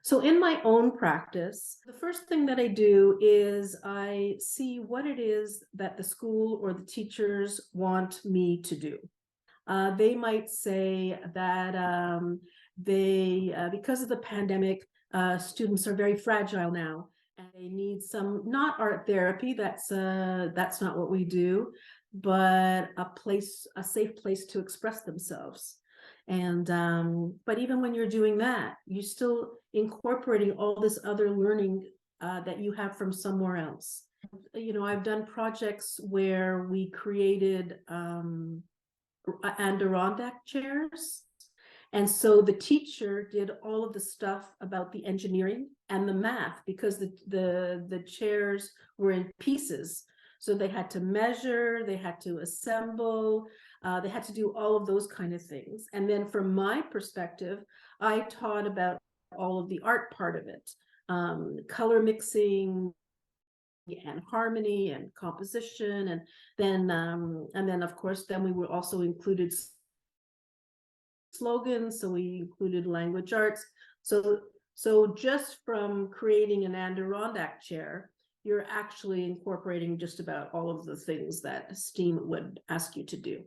So in my own practice, the first thing that I do is I see what it is that the school or the teachers want me to do. They might say that because of the pandemic, students are very fragile now, and they need some, not art therapy. That's not what we do, but a safe place to express themselves. And but even when you're doing that, you're still incorporating all this other learning that you have from somewhere else. I've done projects where we created Adirondack chairs. And so the teacher did all of the stuff about the engineering and the math, because the chairs were in pieces. So they had to measure, they had to assemble, they had to do all of those kind of things. And then from my perspective, I taught about all of the art part of it, color mixing, and harmony and composition, and then of course then we were also included slogans, so we included language arts. So just from creating an Adirondack chair, you're actually incorporating just about all of the things that STEAM would ask you to do.